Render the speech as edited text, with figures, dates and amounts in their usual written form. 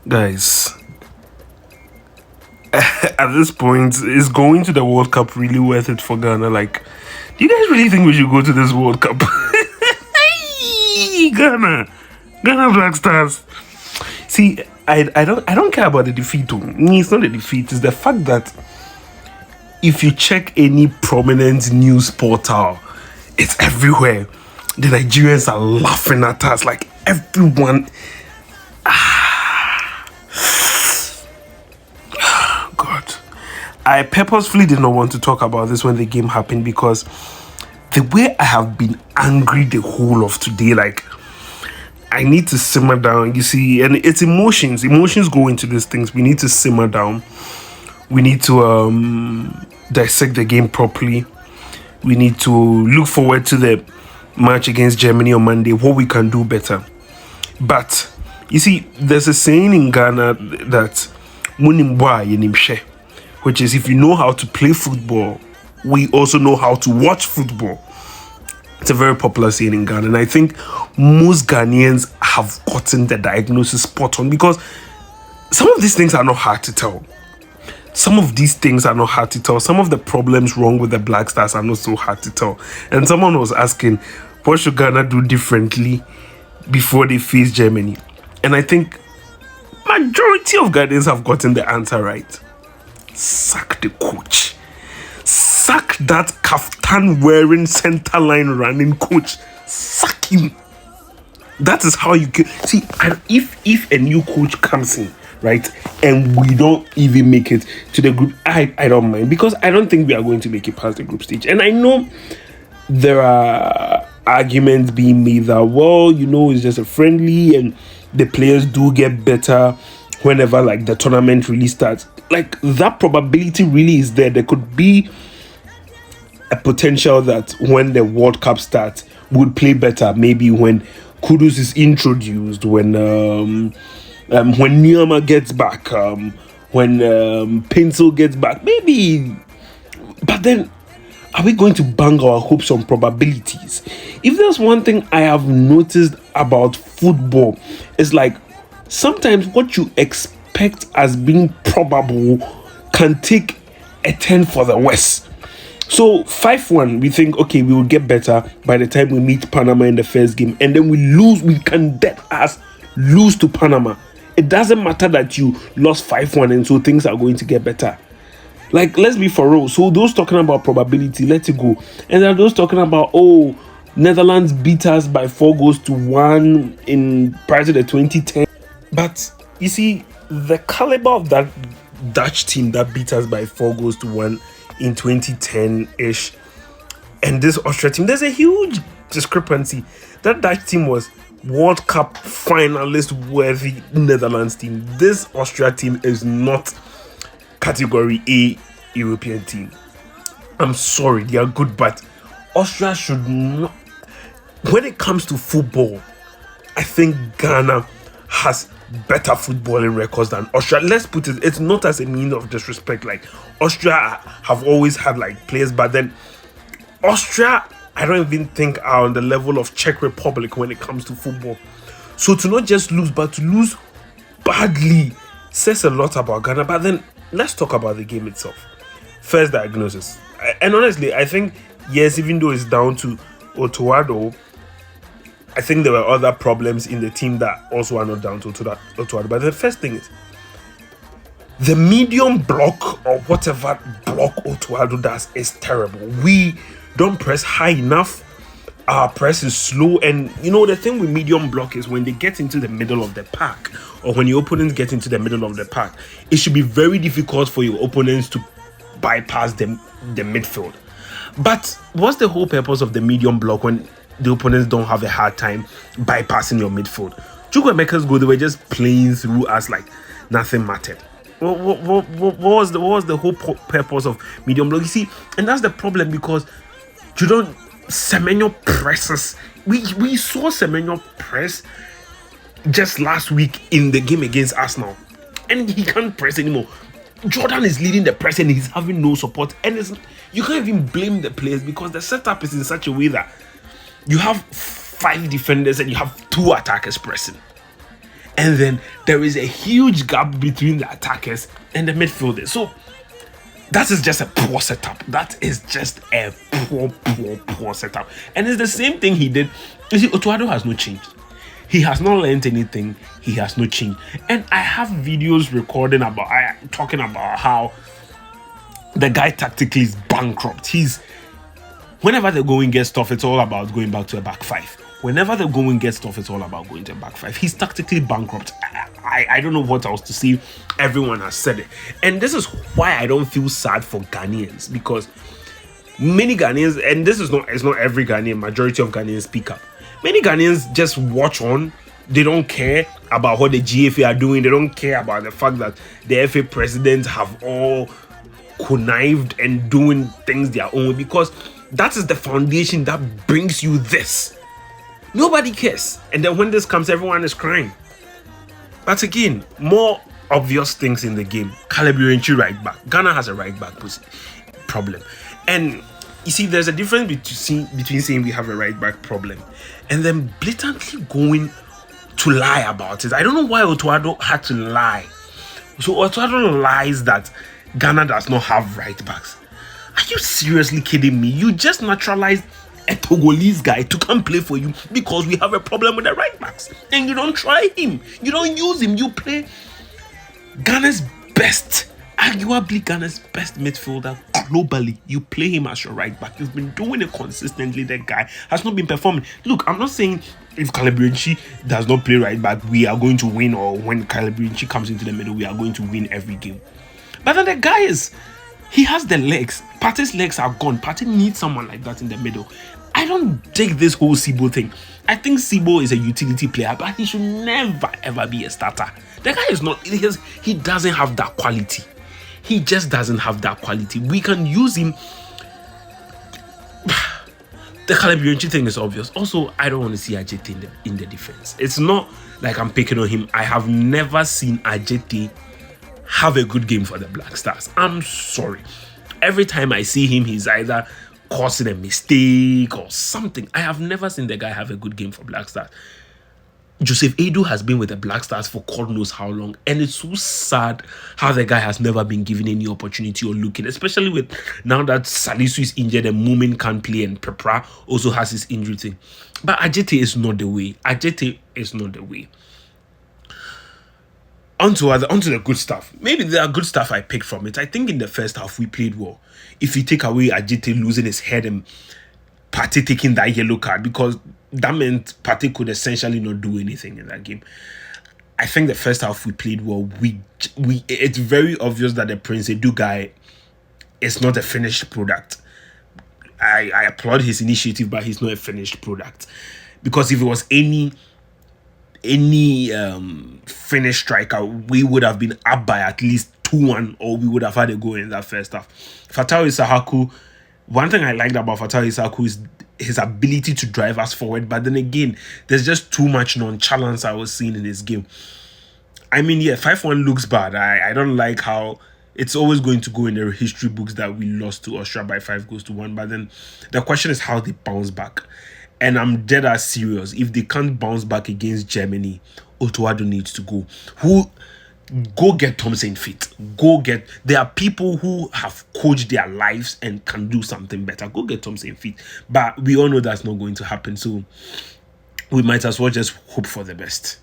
Guys, at this point, is going to the World Cup really worth it for Ghana? Like, do you guys really think we should go to this World Cup? Hey, Ghana Black Stars. See, I don't care about the defeat. It's not the defeat. It's the fact that if you check any prominent news portal, it's everywhere. The Nigerians are laughing at us. Like everyone. God. I purposefully did not want to talk about this when the game happened because the way I have been angry the whole of today, like I need to simmer down. You see, and it's emotions. Emotions go into these things. We need to simmer down. We need to dissect the game properly. We need to look forward to the match against Germany on Monday, what we can do better. But you see, there's a saying in Ghana that which is if you know how to play football, we also know how to watch football. It's a very popular saying in Ghana, and I think most Ghanaians have gotten the diagnosis spot on because some of these things are not hard to tell. Some of these things are not hard to tell. Some of the problems wrong with the Black Stars are not so hard to tell. And someone was asking, what should Ghana do differently before they face Germany? And I think majority of Ghanaians have gotten the answer right. Sack the coach. Sack that kaftan wearing center line running coach. Sack him. That is how you can see. And if a new coach comes in, right, and we don't even make it to the group, I don't mind, because I don't think we are going to make it past the group stage. And I know there are arguments being made that, well, it's just a friendly and the players do get better whenever like the tournament really starts. Like that probability really is there. There could be a potential that when the World Cup starts, we would play better. Maybe when Kudus is introduced, when Niyama gets back, when Pencil gets back, maybe. But then, are we going to bang our hopes on probabilities? If there's one thing I have noticed about football, it's like sometimes what you expect as being probable can take a turn for the worse. So 5-1, we think, okay, we will get better by the time we meet Panama in the first game. And then we lose, we can dead ass lose to Panama. It doesn't matter that you lost 5-1 and so things are going to get better. Like, let's be for real. So those talking about probability, let it go. And there are those talking about, Netherlands beat us by 4-1 in prior to the 2010. But you see, the caliber of that Dutch team that beat us by 4-1 in 2010-ish and this Austria team, there's a huge discrepancy. That Dutch team was World Cup finalist worthy Netherlands team. This Austria team is not category A European team. I'm sorry, they are good, but Austria should not. When it comes to football, I think Ghana has better footballing records than Austria. Let's put it, it's not as a mean of disrespect. Like Austria have always had like players, but then Austria, I don't even think are on the level of Czech Republic when it comes to football. So to not just lose, but to lose badly says a lot about Ghana. But then let's talk about the game itself. First diagnosis. And honestly, I think, yes, even though it's down to Otto Addo, I think there were other problems in the team that also are not down to Otto Addo. But the first thing is, the medium block or whatever block Otto Addo does is terrible. We don't press high enough. Our press is slow. And the thing with medium block is when they get into the middle of the pack, or when your opponents get into the middle of the pack, it should be very difficult for your opponents to bypass the midfield. But what's the whole purpose of the medium block when the opponents don't have a hard time bypassing your midfield? Chukwuemeka's goal, they were just playing through us like nothing mattered. What was the whole purpose of medium block? You see, and that's the problem, because you don't. Semenyo presses. We saw Semenyo press just last week in the game against Arsenal, and he can't press anymore. Jordan is leading the press and he's having no support, and you can't even blame the players because the setup is in such a way that you have 5 defenders and you have 2 attackers pressing. And then there is a huge gap between the attackers and the midfielders. So that is just a poor setup. That is just a poor setup. And it's the same thing he did. You see, Otto Addo has not changed. He has not learned anything. He has not changed. And I have videos talking about how the guy tactically is bankrupt. Whenever the going gets tough, it's all about going back to a back five. Whenever the going gets tough, it's all about going to a back five. He's tactically bankrupt. I don't know what else to say. Everyone has said it. And this is why I don't feel sad for Ghanaians, because many Ghanaians, and it's not every Ghanaian, majority of Ghanaians speak up. Many Ghanaians just watch on. They don't care about what the GFA are doing. They don't care about the fact that the FA presidents have all connived and doing things their own way, because that is the foundation that brings you this. Nobody cares. And then when this comes, everyone is crying. But again, more obvious things in the game. Calabria right back. Ghana has a right back problem. And you see, there's a difference between saying we have a right back problem and then blatantly going to lie about it. I don't know why Otto Addo had to lie. So Otto Addo lies that Ghana does not have right backs. Are you seriously kidding me? You just naturalized a Togolese guy to come play for you because we have a problem with the right backs, and you don't try him, you don't use him. You play Ghana's best, arguably Ghana's best midfielder globally. You play him as your right back. You've been doing it consistently. The guy has not been performing. Look, I'm not saying if Calabria does not play right back, we are going to win, or when Calabria comes into the middle, we are going to win every game. But then the guy he has the legs. Partey's legs are gone. Partey needs someone like that in the middle. I don't take this whole Sibo thing. I think Sibo is a utility player, but he should never ever be a starter. The guy is not, because he doesn't have that quality. He just doesn't have that quality. We can use him. The Calabria thing is obvious. Also, I don't want to see Ajete in the defense. It's not like I'm picking on him. I have never seen Ajete have a good game for the Black Stars. I'm sorry. Every time I see him, he's either causing a mistake or something. I have never seen the guy have a good game for Black Stars. Joseph Addo has been with the Black Stars for God knows how long, and it's so sad how the guy has never been given any opportunity or looking, especially with now that Salisu is injured and Moomin can't play and Pepra also has his injury thing. But Ajete is not the way. Ajete is not the way. Onto the good stuff. Maybe there are good stuff I picked from it. I think in the first half we played well. If you take away Ajete losing his head and Partey taking that yellow card, because that meant Partey could essentially not do anything in that game. I think the first half we played well. It's very obvious that the Prince Edu guy is not a finished product. I applaud his initiative, but he's not a finished product. Because if it was any finished striker, we would have been up by at least 2-1, or we would have had a goal in that first half. Fatawu Issahaku, one thing I liked about Fatawu Issahaku is his ability to drive us forward, but then again, there's just too much nonchalance I was seeing in his game. I mean, yeah, 5-1 looks bad. I don't like how it's always going to go in the history books that we lost to Austria by 5-1, but then the question is how they bounce back. And I'm dead as serious. If they can't bounce back against Germany, Otto Addo needs to go. Go get Thompson fit. There are people who have coached their lives and can do something better. Go get Thompson fit. But we all know that's not going to happen. So we might as well just hope for the best.